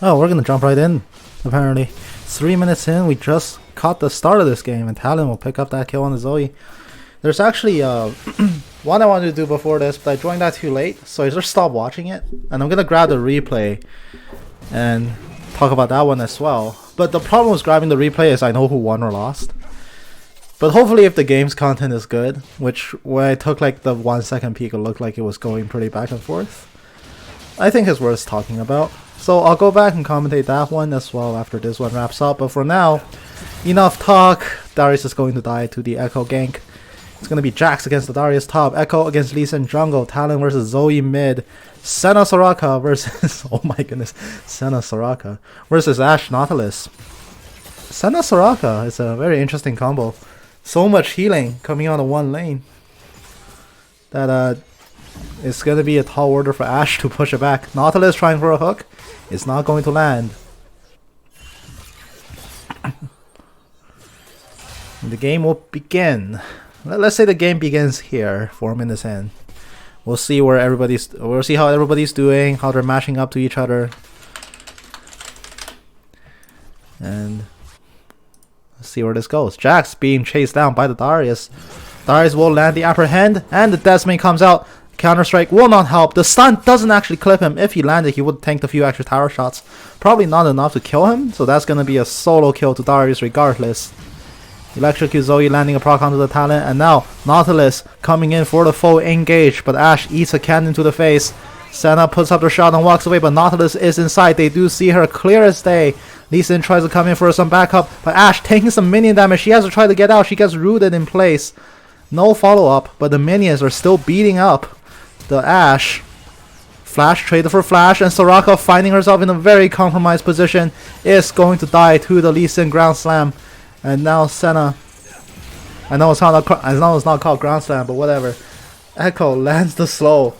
Oh, we're gonna jump right in, apparently. 3 minutes in, we just caught the start of this game, and Talon will pick up that kill on the Zoe. There's actually one I wanted to do before this, but I joined that too late, so I just stopped watching it. And I'm gonna grab the replay and talk about that one as well. But the problem with grabbing the replay is I know who won or lost. But hopefully if the game's content is good, which when I took like the 1 second peek, it looked like it was going pretty back and forth, I think it's worth talking about. So I'll go back and commentate that one as well after this one wraps up. But for now, enough talk. Darius is going to die to the Echo gank. It's going to be Jax against the Darius top, Echo against Lee Sin jungle, Talon versus Zoe mid, Senna Soraka versus oh my goodness, Senna Soraka versus Ashe Nautilus. Senna Soraka is a very interesting combo. So much healing coming out of one lane that it's going to be a tall order for Ashe to push it back. Nautilus trying for a hook. It's not going to land. The game will begin. Let's say the game begins here, 4 minutes in. We'll see where we'll see how everybody's doing, how they're mashing up to each other. And let's see where this goes. Jax being chased down by the Darius. Darius will land the upper hand, and the Desmond comes out. Counter-strike will not help. The stun doesn't actually clip him. If he landed, he would tank a few extra tower shots. Probably not enough to kill him, so that's going to be a solo kill to Darius regardless. Electrocute Zoe, landing a proc onto the Talon, and now Nautilus coming in for the full engage, but Ashe eats a cannon to the face. Senna puts up the shot and walks away, but Nautilus is inside. They do see her clear as day. Lee Sin tries to come in for some backup, but Ashe taking some minion damage. She has to try to get out. She gets rooted in place. No follow-up, but the minions are still beating up the Ashe. Flash traded for Flash, and Soraka, finding herself in a very compromised position, is going to die to the Lee Sin ground slam. And now Senna, I know it's not called ground slam, but whatever. Echo lands the slow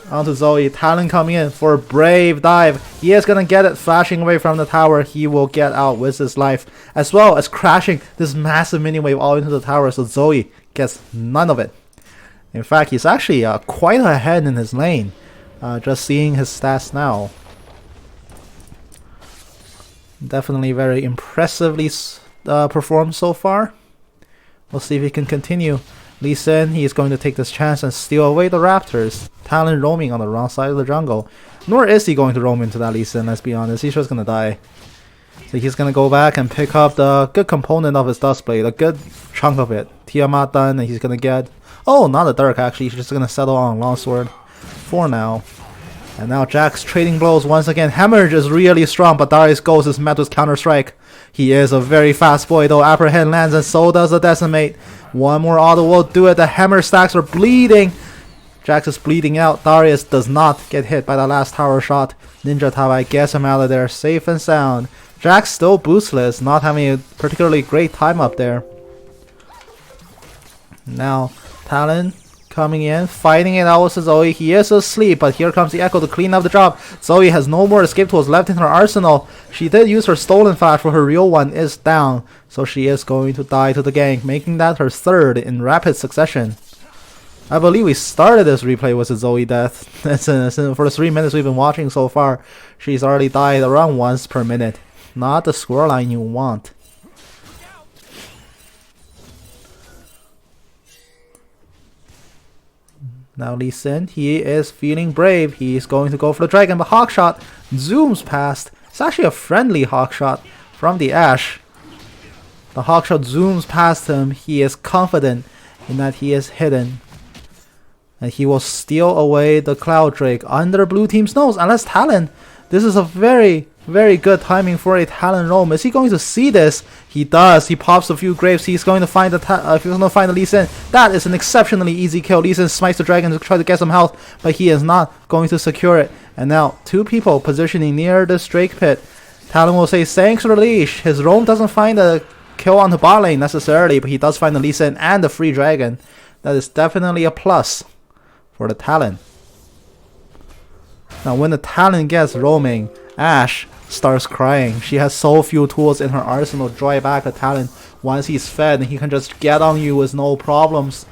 onto Zoe. Talon coming in for a brave dive. He is gonna get it, flashing away from the tower. He will get out with his life, as well as crashing this massive mini wave all into the tower. So Zoe gets none of it. In fact, he's actually quite ahead in his lane. Just seeing his stats now. Definitely very impressively performed so far. We'll see if he can continue. Lee Sin, he is going to take this chance and steal away the Raptors. Talon roaming on the wrong side of the jungle. Nor is he going to roam into that Lee Sin, let's be honest. He's just going to die. So he's going to go back and pick up the good component of his Duskblade. A good chunk of it. Tiamat done, and he's going to get... Oh, not a Dirk actually. He's just going to settle on Longsword for now. And now Jax trading blows once again. Hemorrhage is really strong, but Darius goes is met with Counter-Strike. He is a very fast boy though. Upper hand lands, and so does the Decimate. One more auto will do it. The hammer stacks are bleeding. Jax is bleeding out. Darius does not get hit by the last tower shot. Ninja Tabai gets him out of there safe and sound. Jax still boostless, not having a particularly great time up there. Now Talon coming in, fighting it out with Zoe. He is asleep, but here comes the Echo to clean up the job. Zoe has no more escape tools left in her arsenal. She did use her stolen flash, for her real one is down, so she is going to die to the gank, making that her third in rapid succession. I believe we started this replay with a Zoe death. For the 3 minutes we've been watching so far, she's already died around once per minute. Not the scoreline you want. Now Lee Sin, he is feeling brave. He is going to go for the dragon, but Hawkshot zooms past. It's actually a friendly Hawkshot from the Ashe. The Hawkshot zooms past him. He is confident in that he is hidden. And he will steal away the Cloud Drake under blue team's nose. Unless Talon, this is a very good timing for a Talon roam. Is he going to see this? He does. He pops a few graves. He's going to find the Lee Sin. That is an exceptionally easy kill. Lee Sin smites the dragon to try to get some health, but he is not going to secure it. And now two people positioning near this Drake pit. Talon will say thanks for the leash. His roam doesn't find a kill on the bot lane necessarily, but he does find the Lee Sin and the free dragon. That is definitely a plus for the Talon. Now when the Talon gets roaming, Ashe starts crying. She has so few tools in her arsenal to draw back the Talon. Once he's fed, he can just get on you with no problems.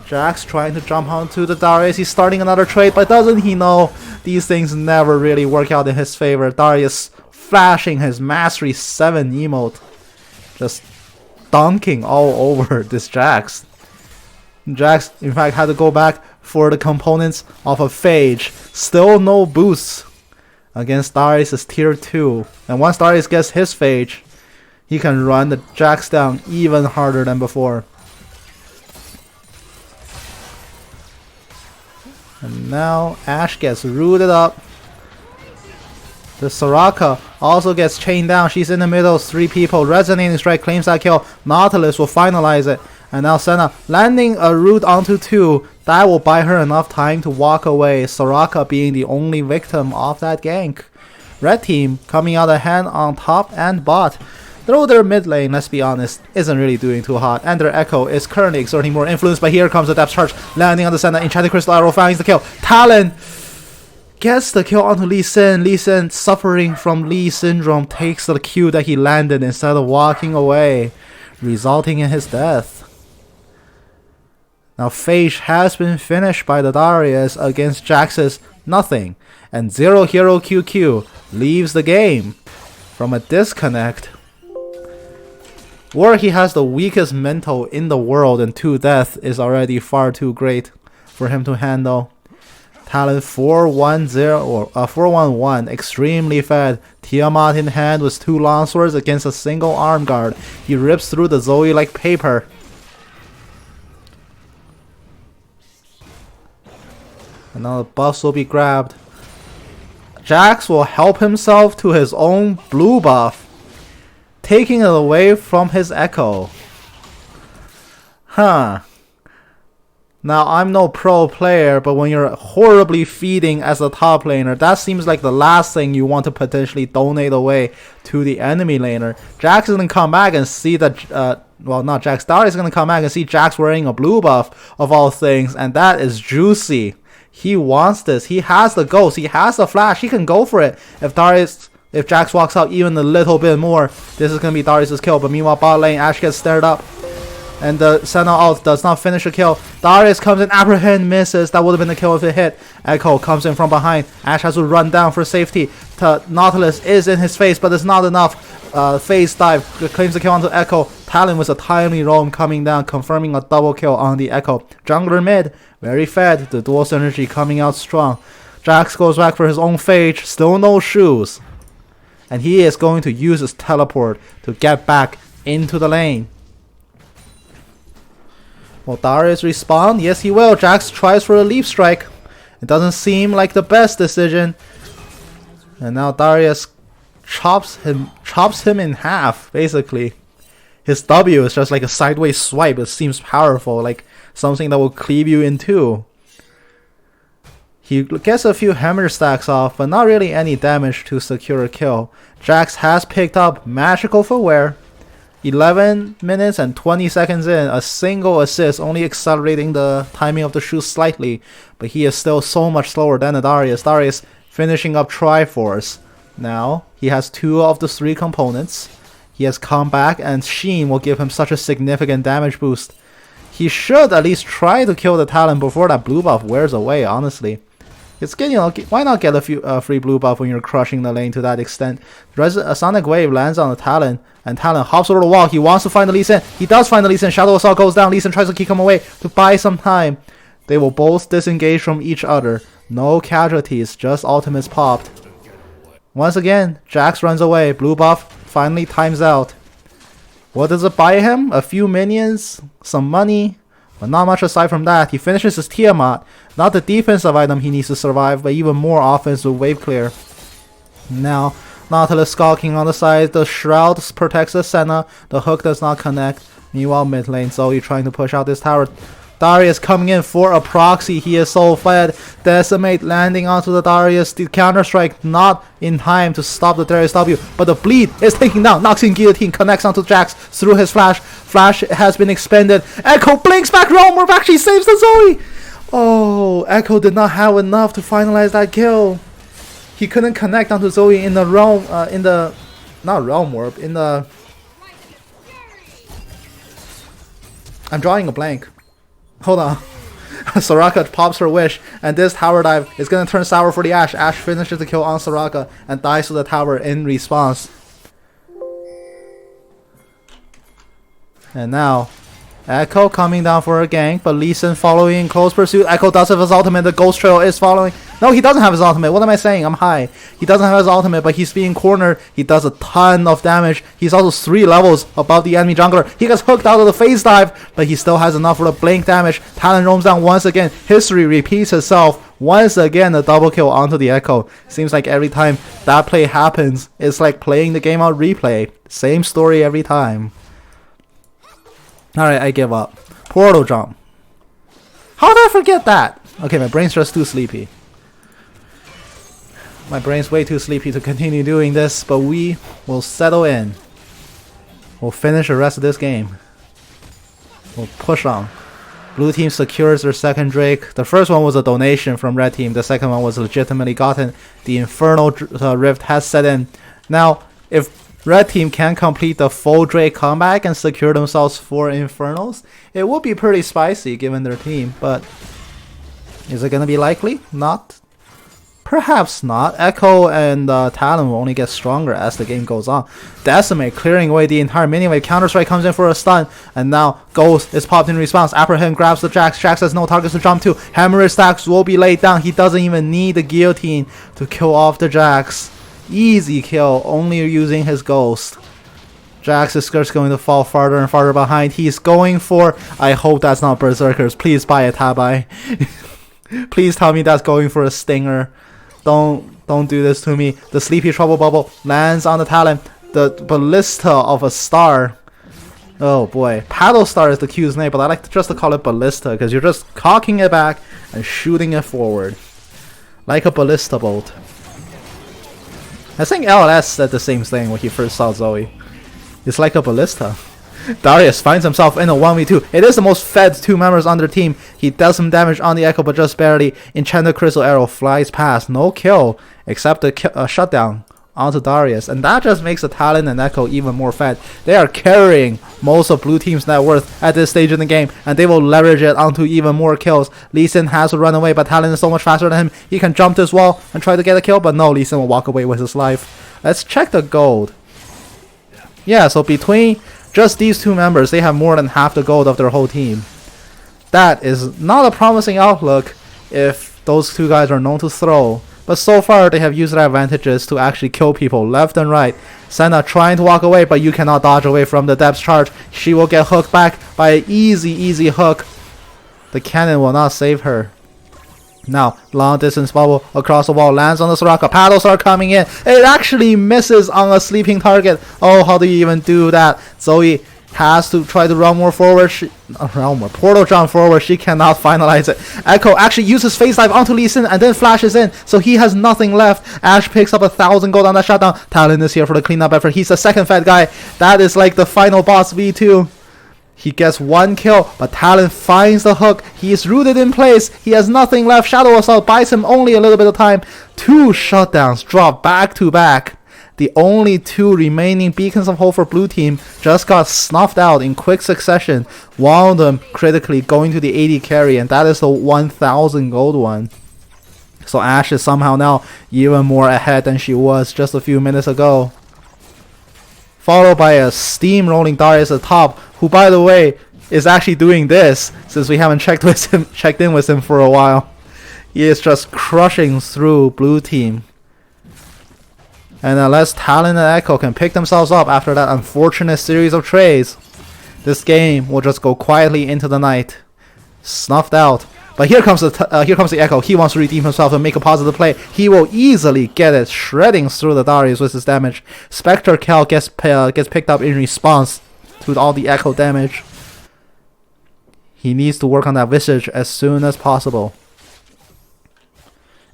Jax trying to jump onto the Darius. He's starting another trade, but doesn't he know these things never really work out in his favor? Darius flashing his Mastery 7 emote. Just dunking all over this Jax. Jax, in fact, had to go back for the components of a Phage. Still no boosts against Darius' tier 2. And once Darius gets his Phage, he can run the Jax down even harder than before. And now Ashe gets rooted up. The Soraka also gets chained down. She's in the middle. 3 people. Resonating Strike claims that kill. Nautilus will finalize it. And now Senna landing a root onto 2. That will buy her enough time to walk away. Soraka being the only victim of that gank. Red team coming out ahead on top and bot. Though their mid lane, let's be honest, isn't really doing too hot, and their Echo is currently exerting more influence, but here comes the depth charge, landing on the center, Enchanted Crystal Arrow finds the kill. Talon gets the kill onto Lee Sin. Lee Sin, suffering from Lee Syndrome, takes the Q that he landed instead of walking away, resulting in his death. Now Phage has been finished by the Darius against Jax's nothing, and Zero Hero QQ leaves the game from a disconnect. Or he has the weakest mental in the world, and 2 death is already far too great for him to handle. Talon 4-1-0 or 4-1-1, extremely fed. Tiamat in hand with 2 longswords against a single arm guard. He rips through the Zoe like paper. And now the buffs will be grabbed. Jax will help himself to his own blue buff, taking it away from his Echo. Huh. Now, I'm no pro player, but when you're horribly feeding as a top laner, that seems like the last thing you want to potentially donate away to the enemy laner. Jax is going to come back and see that, well, not Jax, Darius is going to come back and see Jax wearing a blue buff, of all things, and that is juicy. He wants this. He has the ghost. He has the flash. He can go for it. If Jax walks out even a little bit more, this is going to be Darius' kill. But meanwhile, bot lane, Ashe gets stared up. And the Senna ult does not finish the kill. Darius comes in, apprehend, misses. That would have been the kill if it hit. Echo comes in from behind. Ashe has to run down for safety. Nautilus is in his face, but it's not enough. Phase dive claims the kill onto Echo. Talon with a timely roam coming down, confirming a double kill on the Echo. Jungler mid, very fed. The dual synergy coming out strong. Jax goes back for his own Phage. Still no shoes. And he is going to use his teleport to get back into the lane. Will Darius respond? Yes, he will. Jax tries for a leaf strike. It doesn't seem like the best decision. And now Darius chops him in half, basically. His W is just like a sideways swipe. It seems powerful, like something that will cleave you in two. He gets a few hammer stacks off, but not really any damage to secure a kill. Jax has picked up Magical Footwear. 11 minutes and 20 seconds in, a single assist, only accelerating the timing of the shoot slightly, but he is still so much slower than the Darius. Darius finishing up Triforce. Now, he has 2 of the 3 components. He has come back, and Sheen will give him such a significant damage boost. He should at least try to kill the Talon before that blue buff wears away, honestly. It's good, you know, why not get a few free blue buff when you're crushing the lane to that extent? A Sonic Wave lands on the Talon, and Talon hops over the wall. He wants to find the Lee Sin. He does find the Lee Sin. Shadow Assault goes down. Lee Sin tries to kick him away to buy some time. They will both disengage from each other. No casualties, just ultimates popped. Once again, Jax runs away. Blue buff finally times out. What does it buy him? A few minions, some money, but not much aside from that. He finishes his Tiamat. Not the defensive item he needs to survive, but even more offensive wave clear. Now, Nautilus skulking on the side. The Shroud protects the Senna. The hook does not connect. Meanwhile, mid lane, Zoe trying to push out this tower. Darius coming in for a proxy. He is so fed. Decimate landing onto the Darius. The counter-strike not in time to stop the Darius W. But the bleed is taken down. Noxian Guillotine connects onto Jax through his flash. Flash has been expended. Echo blinks back. Realm actually saves the Zoe. Oh, Echo did not have enough to finalize that kill. He couldn't connect onto Zoe in the realm, not realm warp, in the... I'm drawing a blank. Hold on. Soraka pops her wish, and this tower dive is gonna turn sour for the Ashe. Ashe finishes the kill on Soraka and dies to the tower in response. And now, Echo coming down for a gank, but Lee Sin following in close pursuit. Echo does have his ultimate, the Ghost Trail is following. No, he doesn't have his ultimate. What am I saying? I'm high. He doesn't have his ultimate, but he's being cornered. He does a ton of damage. He's also 3 levels above the enemy jungler. He gets hooked out of the phase dive, but he still has enough for the blink damage. Talon roams down once again. History repeats itself. Once again, a double kill onto the Echo. Seems like every time that play happens, it's like playing the game on replay. Same story every time. Alright, I give up. Portal jump. How did I forget that? Okay, my brain's just too sleepy. My brain's way too sleepy to continue doing this, but we will settle in. We'll finish the rest of this game. We'll push on. Blue team secures their second Drake. The first one was a donation from red team. The second one was legitimately gotten. The Infernal Rift has set in. Now, if red team can complete the full Drake comeback and secure themselves 4 Infernals, it would be pretty spicy given their team, but is it going to be likely? Not. Perhaps not. Echo and Talon will only get stronger as the game goes on. Decimate clearing away the entire minion wave. Counter-Strike comes in for a stun, and now Ghost is popped in response. Apprehend grabs the Jax. Jax has no targets to jump to. Hemorrhage stacks will be laid down. He doesn't even need the guillotine to kill off the Jax. Easy kill, only using his Ghost. Jax's skirt's going to fall farther and farther behind. He's going for... I hope that's not Berserkers. Please buy a Tabai. Please tell me that's going for a Stinger. Don't do this to me. The Sleepy Trouble Bubble lands on the Talon. The Ballista of a Star. Oh boy. Paddle Star is the Q's name, but I like just to call it Ballista because you're just cocking it back and shooting it forward. Like a ballista bolt. I think LLS said the same thing when he first saw Zoe. It's like a ballista. Darius finds himself in a 1v2. It is the most fed 2 members on their team. He does some damage on the Echo, but just barely. Enchanted Crystal Arrow flies past. No kill, except a shutdown onto Darius. And that just makes the Talon and Echo even more fed. They are carrying most of blue team's net worth at this stage in the game, and they will leverage it onto even more kills. Lee Sin has to run away, but Talon is so much faster than him. He can jump this wall and try to get a kill, but no, Lee Sin will walk away with his life. Let's check the gold. Yeah, so between just these 2 members, they have more than half the gold of their whole team. That is not a promising outlook if those 2 guys are known to throw. But so far, they have used their advantages to actually kill people left and right. Senna trying to walk away, but you cannot dodge away from the depth charge. She will get hooked back by an easy hook. The cannon will not save her. Now, long distance bubble across the wall lands on the Soraka. Paddles are coming in. It actually misses on a sleeping target. Oh, how do you even do that? Zoe has to try to run more forward. Portal jump forward. She cannot finalize it. Echo actually uses phase dive onto Lee Sin and then flashes in, so he has nothing left. Ashe picks up 1,000 gold on that shutdown. Talon is here for the cleanup effort. He's the second fed guy. That is like the final boss V2. He gets 1 kill, but Talon finds the hook. He is rooted in place. He has nothing left. Shadow Assault buys him only a little bit of time. 2 shutdowns drop back to back. The only 2 remaining beacons of hope for blue team just got snuffed out in quick succession. One of them critically going to the 80 carry, and that is the 1,000 gold one. So Ashe is somehow now even more ahead than she was just a few minutes ago. Followed by a steamrolling Darius at the top, who by the way is actually doing this since we haven't checked in with him for a while. He is just crushing through blue team. And unless Talon and Echo can pick themselves up after that unfortunate series of trades, this game will just go quietly into the night. Snuffed out. But here comes the Echo. He wants to redeem himself and make a positive play. He will easily get it, shredding through the Darius with his damage. Spectre Cal gets picked up in response to all the Echo damage. He needs to work on that Visage as soon as possible.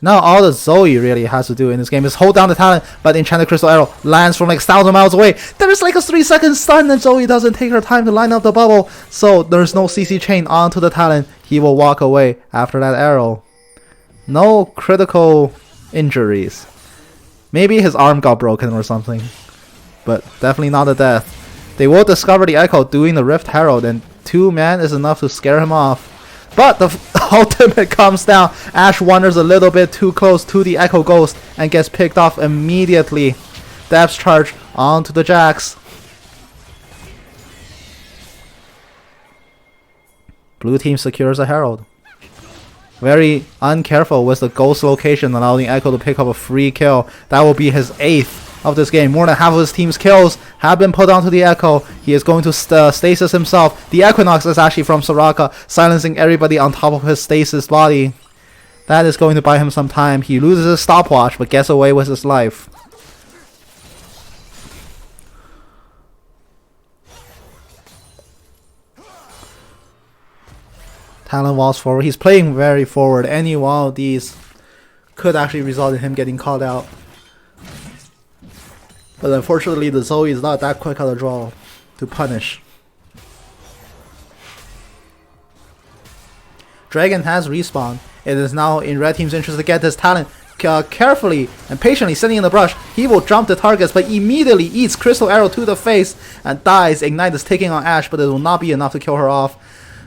Now all that Zoe really has to do in this game is hold down the Talon, but Enchanted Crystal Arrow lands from like 1,000 miles away. There is like a 3-second stun and Zoe doesn't take her time to line up the bubble, so there's no CC chain onto the Talon. He will walk away after that arrow. No critical injuries. Maybe his arm got broken or something, but definitely not a death. They will discover the Echo doing the Rift Herald, and 2 man is enough to scare him off. but the ultimate comes down. Ashe wanders a little bit too close to the Echo Ghost and gets picked off immediately. Depth charge onto the Jax. Blue team secures a Herald. Very uncareful with the Ghost location, allowing Echo to pick up a free kill. That will be his 8th of this game. More than half of his team's kills have been put onto the Echo. He is going to stasis himself. The Equinox is actually from Soraka, silencing everybody on top of his stasis body. That is going to buy him some time. He loses his stopwatch, but gets away with his life. Talon walls forward. He's playing very forward. Any one of these could actually result in him getting called out. But unfortunately, the Zoe is not that quick on the draw to punish. Dragon has respawned. It is now in red team's interest to get this Talon carefully and patiently sitting in the brush. He will jump the targets, but immediately eats Crystal Arrow to the face and dies. Ignite is taking on Ashe, but it will not be enough to kill her off.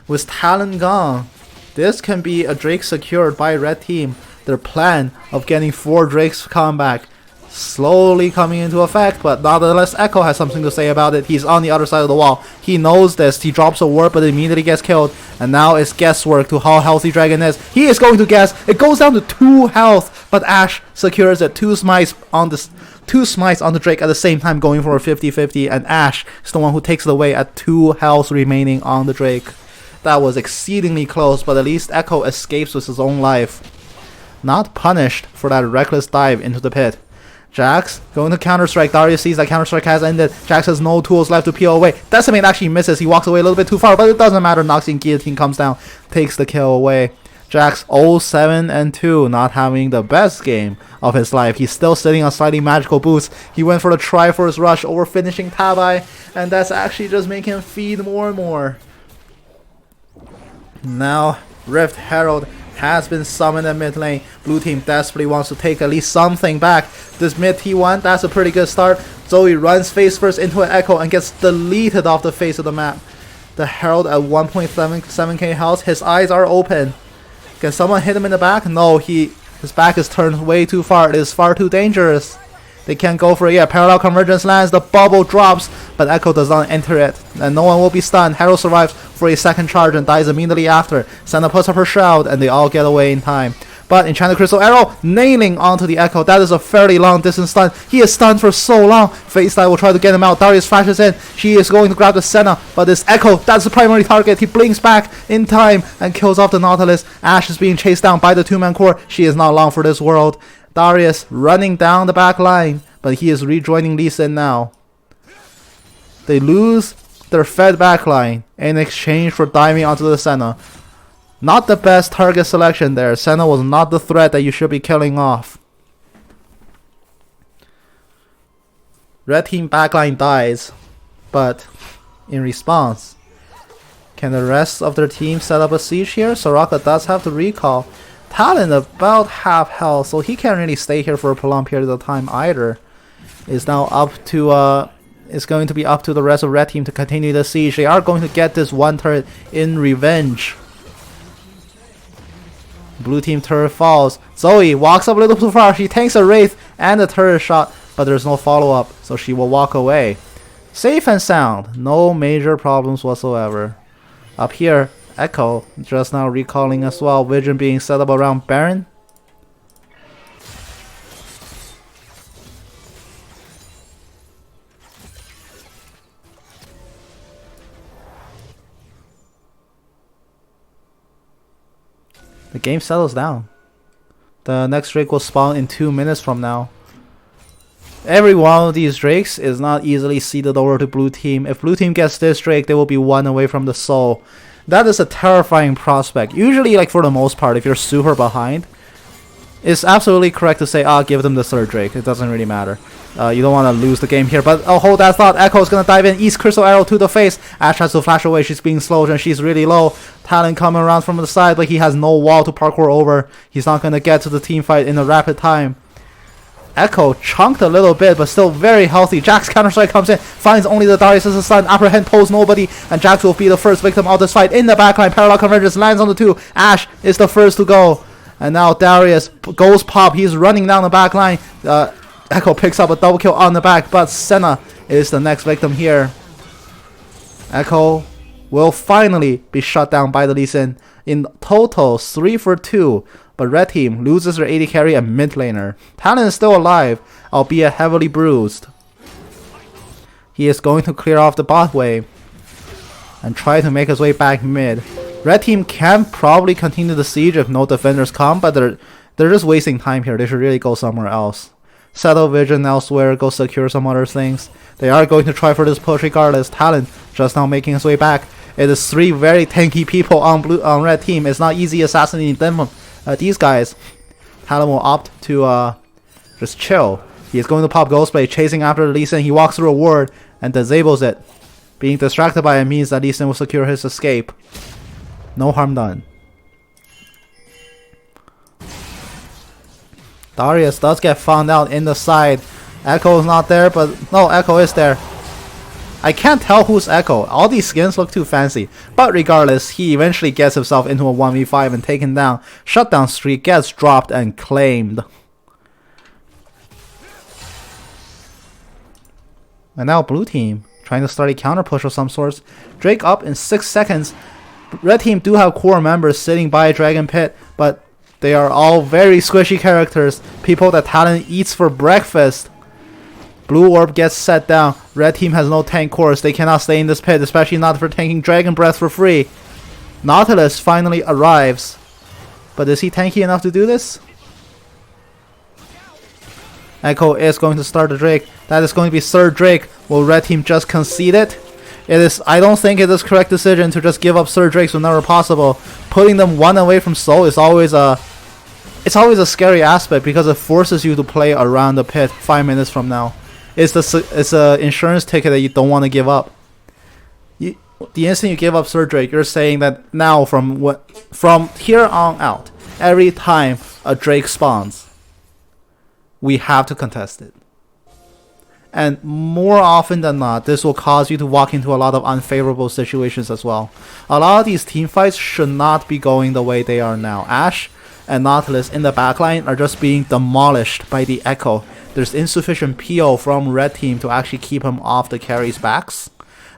With Talon gone, this can be a Drake secured by red team. Their plan of getting 4 Drakes come back slowly coming into effect, but nonetheless Echo has something to say about it. He's on the other side of the wall. He knows this. He drops a ward, but immediately gets killed, and now it's guesswork to how healthy Dragon is. He is going to guess. It goes down to 2 health, but Ashe secures it. 2 smites on the Drake at the same time, going for a 50-50, and Ashe is the one who takes it away at 2 health remaining on the Drake. That was exceedingly close, but at least Echo escapes with his own life. Not punished for that reckless dive into the pit. Jax going to counter-strike. Darius sees that counter-strike has ended. Jax has no tools left to peel away. Decimate actually misses. He walks away a little bit too far, but it doesn't matter. Noxian Guillotine comes down, takes the kill away. Jax 0-7-2, not having the best game of his life. He's still sitting on slightly magical boots. He went for the Triforce Rush over finishing Tabai, and that's actually just making him feed more and more. Now, Rift Herald has been summoned in mid lane. Blue team desperately wants to take at least something back. This mid T1, that's a pretty good start. Zoe runs face first into an Echo and gets deleted off the face of the map. The Herald at 1.7k health. His eyes are open. Can someone hit him in the back? No, his back is turned way too far. It is far too dangerous. They can't go for it yet. Parallel Convergence lands. The bubble drops, but Echo does not enter it. And no one will be stunned. Herald survives for a second charge and dies immediately after. Senna puts up her shroud, and they all get away in time. But Enchanted Crystal Arrow nailing onto the Echo. That is a fairly long distance stun. He is stunned for so long. Face Dive will try to get him out. Darius flashes in. She is going to grab the Senna, but this Echo, that's the primary target. He blinks back in time and kills off the Nautilus. Ashe is being chased down by the 2-man core. She is not long for this world. Darius running down the back line, but he is rejoining Lee Sin now. They lose their fed back line in exchange for diving onto the Senna. Not the best target selection there. Senna was not the threat that you should be killing off. Red team backline dies, but in response, can the rest of their team set up a siege here? Soraka does have the recall. Talon about half health, so he can't really stay here for a prolonged period of time either. It's now up to it's going to be up to the rest of red team to continue the siege. They are going to get this one turret in revenge. Blue team turret falls. Zoe walks up a little too far. She tanks a wraith and a turret shot, but there's no follow-up, so she will walk away. Safe and sound. No major problems whatsoever. Up here, Echo just now recalling as well. Vision being set up around Baron. The game settles down. The next Drake will spawn in 2 minutes from now. Every one of these Drakes is not easily seeded over to blue team. If blue team gets this Drake, they will be 1 away from the soul. That is a terrifying prospect. Usually, like for the most part, if you're super behind, it's absolutely correct to say, give them the 3rd Drake. It doesn't really matter. You don't want to lose the game here. But hold that thought. Echo is going to dive in. East Crystal Arrow to the face. Ashe has to flash away. She's being slowed and she's really low. Talon coming around from the side, but he has no wall to parkour over. He's not going to get to the team fight in a rapid time. Echo chunked a little bit, but still very healthy. Jax counter-strike comes in, finds only the Darius as a stun. Upper hand pulls nobody, and Jax will be the first victim of this fight. In the backline, parallel convergence lands on the 2. Ashe is the first to go. And now Darius goes pop. He's running down the backline. Echo picks up a double kill on the back, but Senna is the next victim here. Echo will finally be shut down by the Lee Sin. In total, 3 for 2. But red team loses their AD carry and mid laner. Talon is still alive, albeit heavily bruised. He is going to clear off the bot wave and try to make his way back mid. Red team can probably continue the siege if no defenders come, but they're just wasting time here. They should really go somewhere else. Settle vision elsewhere, go secure some other things. They are going to try for this push regardless. Talon just now making his way back. It is 3 very tanky people on red team. It's not easy assassinating them. These guys. Talon will opt to just chill. He is going to pop Ghostblade, chasing after Lee Sin. He walks through a ward and disables it. Being distracted by it means that Lee Sin will secure his escape. No harm done. Darius does get found out in the side. Echo is not there, but no, Echo is there. I can't tell who's Echo. All these skins look too fancy. But regardless, he eventually gets himself into a 1v5 and taken down. Shutdown streak gets dropped and claimed. And now blue team trying to start a counter push of some sorts. Drake up in 6 seconds. Red team do have core members sitting by a dragon pit, but they are all very squishy characters. People that Talon eats for breakfast. Blue orb gets set down. Red team has no tank cores. They cannot stay in this pit, especially not for tanking Dragon Breath for free. Nautilus finally arrives. But is he tanky enough to do this? Echo is going to start the Drake. That is going to be third Drake. Will red team just concede it? I don't think it is correct decision to just give up third Drakes whenever possible. Putting them 1 away from Soul is always a scary aspect because it forces you to play around the pit 5 minutes from now. It's a insurance ticket that you don't want to give up. The instant you give up third Drake, you're saying that now from here on out, every time a Drake spawns, we have to contest it. And more often than not, this will cause you to walk into a lot of unfavorable situations as well. A lot of these team fights should not be going the way they are now. Ashe and Nautilus in the backline are just being demolished by the Echo. There's insufficient PO from red team to actually keep him off the carries' backs.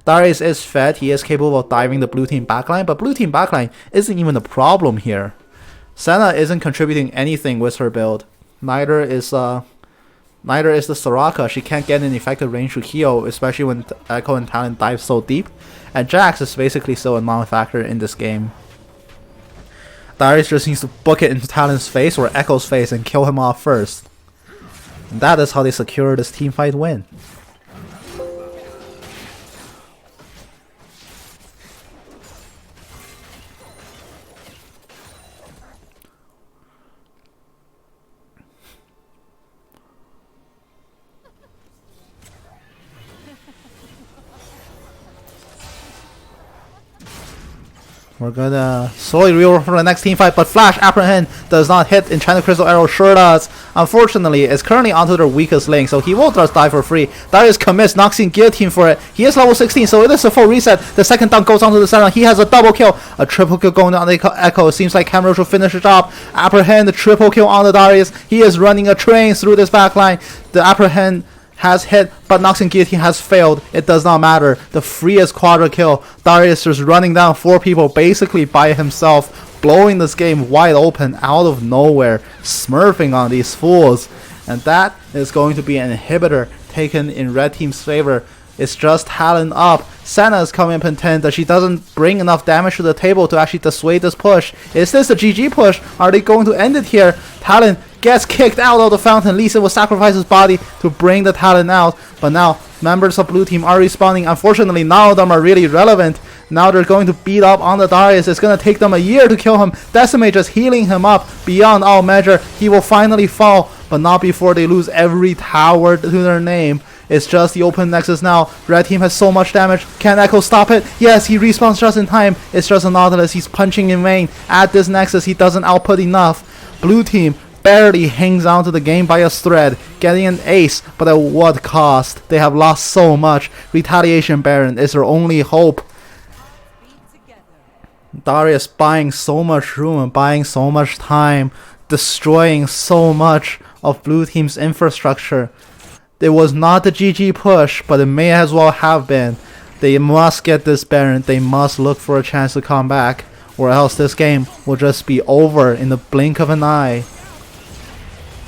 Darius is fed. He is capable of diving the blue team backline, but blue team backline isn't even the problem here. Senna isn't contributing anything with her build. Neither is the Soraka. She can't get an effective range to heal, especially when Echo and Talon dive so deep. And Jax is basically still a non-factor in this game. Darius just needs to book it into Talon's face or Echo's face and kill him off first. And that is how they secure this teamfight win. We're gonna slowly reroll for the next team fight, but Flash Apprehend does not hit. Enchanted Crystal Arrow sure does. Unfortunately, it's currently onto their weakest link, so he will just die for free. Darius commits, knocks in Guillotine for it. He is level 16, so it is a full reset. The second dunk goes onto the center. He has a double kill. A triple kill going on the Echo. It seems like Camrose will finish the job. Apprehend, the triple kill on the Darius. He is running a train through this backline. The Apprehend has hit, but Nox and Guillotine has failed. It does not matter. The freest quadra kill. Darius is running down 4 people basically by himself, blowing this game wide open out of nowhere, smurfing on these fools. And that is going to be an inhibitor taken in red team's favor. It's just Talon up. Senna is coming potent that she doesn't bring enough damage to the table to actually dissuade this push. Is this a GG push? Are they going to end it here? Talon gets kicked out of the fountain. Lee Sin will sacrifice his body to bring the Talon out. But now, members of blue team are respawning. Unfortunately, none of them are really relevant. Now they're going to beat up on the Darius. It's going to take them a year to kill him. Decimate just healing him up beyond all measure. He will finally fall, but not before they lose every tower to their name. It's just the open nexus now. Red team has so much damage. Can Echo stop it? Yes, he respawns just in time. It's just a Nautilus. He's punching in vain. At this nexus, he doesn't output enough. Blue team barely hangs on to the game by a thread, getting an ace, but at what cost? They have lost so much. Retaliation Baron is their only hope. Darius buying so much room and buying so much time, destroying so much of blue team's infrastructure. It was not the GG push, but it may as well have been. They must get this Baron. They must look for a chance to come back, or else this game will just be over in the blink of an eye.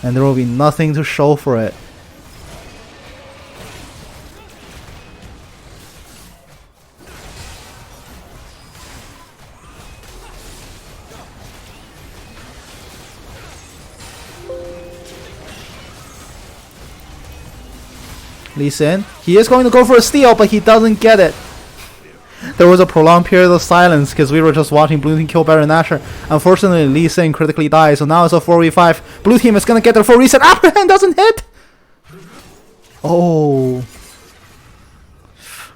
And there will be nothing to show for it. Lee Sin, he is going to go for a steal, but he doesn't get it. There was a prolonged period of silence because we were just watching blue team kill Baron Nashor. Unfortunately, Lee Sin critically dies, so now it's a 4v5. Blue team is going to get their full reset. Upper hand doesn't hit! Oh.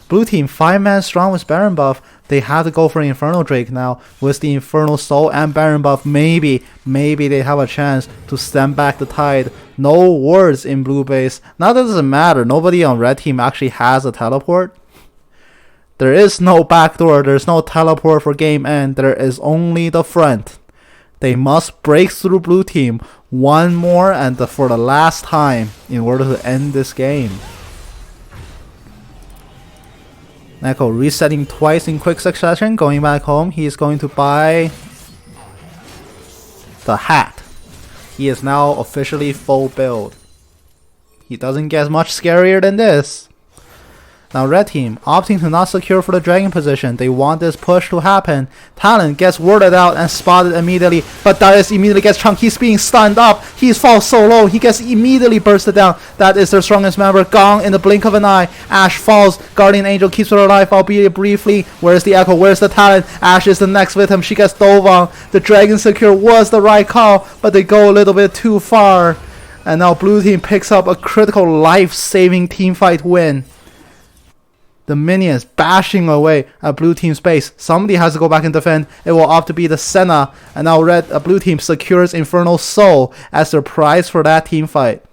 Blue team 5-man strong with Baron buff. They have to go for Infernal Drake now. With the Infernal Soul and Baron buff, maybe they have a chance to stem back the tide. No wards in blue base. Now that doesn't matter. Nobody on red team actually has a teleport. There is no backdoor. There's no teleport for game end. There is only the front. They must break through blue team one more and for the last time in order to end this game. Echo resetting twice in quick succession, going back home. He is going to buy the hat. He is now officially full build. He doesn't get much scarier than this. Now red team, opting to not secure for the dragon position. They want this push to happen. Talon gets worded out and spotted immediately, but Darius immediately gets chunked. He's being stunned up. He falls so low. He gets immediately bursted down. That is their strongest member, gone in the blink of an eye. Ashe falls. Guardian Angel keeps her alive, albeit briefly. Where's the Echo? Where's the Talon? Ashe is the next victim. She gets dove on. The dragon secure was the right call, but they go a little bit too far. And now blue team picks up a critical life-saving teamfight win. The minions bashing away at blue team's base. Somebody has to go back and defend. It will opt to be the Senna. And now blue team secures Infernal Soul as their prize for that team fight.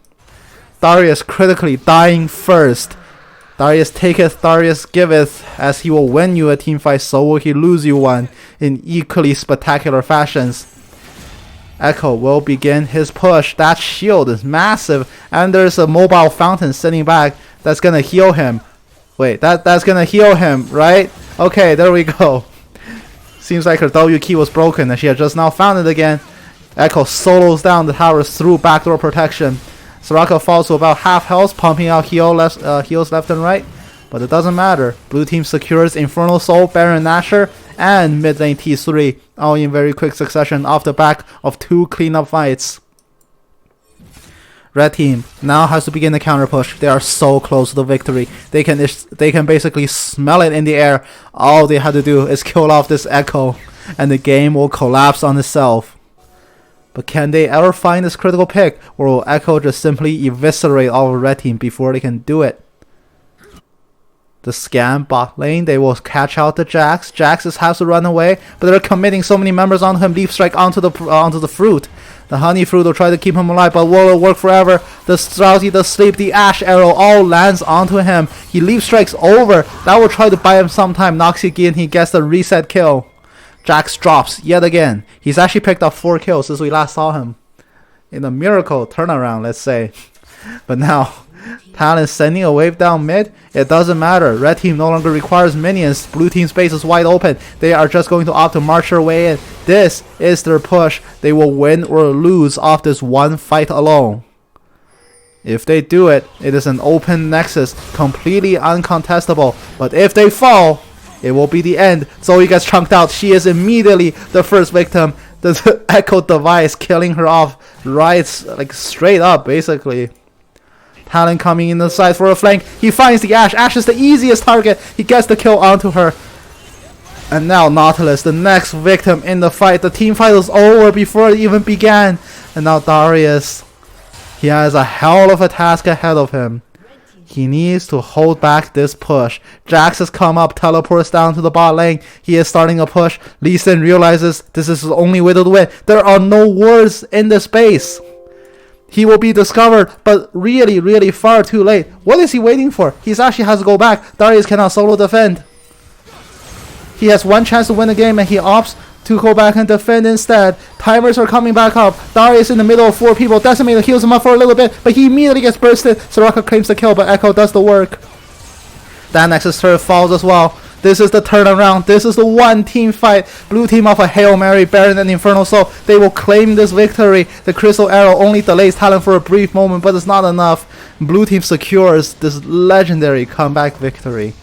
Darius critically dying first. Darius taketh, Darius giveth. As he will win you a team fight, so will he lose you one in equally spectacular fashions. Echo will begin his push. That shield is massive. And there's a mobile fountain sitting back that's gonna heal him. Wait, that's gonna heal him, right? Okay, there we go. Seems like her W key was broken and she had just now found it again. Echo solos down the towers through backdoor protection. Soraka falls to about half health, pumping out heals left and right. But it doesn't matter. Blue team secures Infernal Soul, Baron Nashor, and mid lane T3, all in very quick succession off the back of 2 cleanup fights. Red team now has to begin the counter push. They are so close to the victory. They can basically smell it in the air. All they have to do is kill off this Echo, and the game will collapse on itself. But can they ever find this critical pick, or will Echo just simply eviscerate all of red team before they can do it? The scam bot lane, they will catch out the Jax. Jax has to run away, but they're committing so many members onto him. Leaf strike onto the fruit. The honey fruit will try to keep him alive, but will it work forever? The Strouty, the sleep, the Ashe arrow all lands onto him. He leaf strikes over. That will try to buy him some time. Knocks again, he gets the reset kill. Jax drops yet again. He's actually picked up 4 kills since we last saw him. In a miracle turnaround, let's say. But now Talon sending a wave down mid. It doesn't matter. Red team no longer requires minions. Blue team space is wide open. They are just going to opt to march their way in. This is their push. They will win or lose off this one fight alone. If they do it, it is an open nexus, completely uncontestable. But if they fall, it will be the end. Zoe gets chunked out. She is immediately the first victim. The Echo device killing her off right, like straight up, basically. Talon coming in the side for a flank. He finds the Ashe. Ashe is the easiest target. He gets the kill onto her. And now Nautilus, the next victim in the fight. The team fight was over before it even began. And now Darius, he has a hell of a task ahead of him. He needs to hold back this push. Jax has come up, teleports down to the bot lane. He is starting a push. Lee Sin realizes this is his only way to win. There are no wards in the space. He will be discovered, but really, really far too late. What is he waiting for? He actually has to go back. Darius cannot solo defend. He has one chance to win the game, and he opts to go back and defend instead. Timers are coming back up. Darius in the middle of 4 people. Decimator heals him up for a little bit, but he immediately gets bursted. Soraka claims the kill, but Echo does the work. That Nexus turret falls as well. This is the turnaround. This is the one team fight. Blue team off a Hail Mary, Baron, and Infernal Soul. They will claim this victory. The Crystal Arrow only delays Talon for a brief moment, but it's not enough. Blue team secures this legendary comeback victory.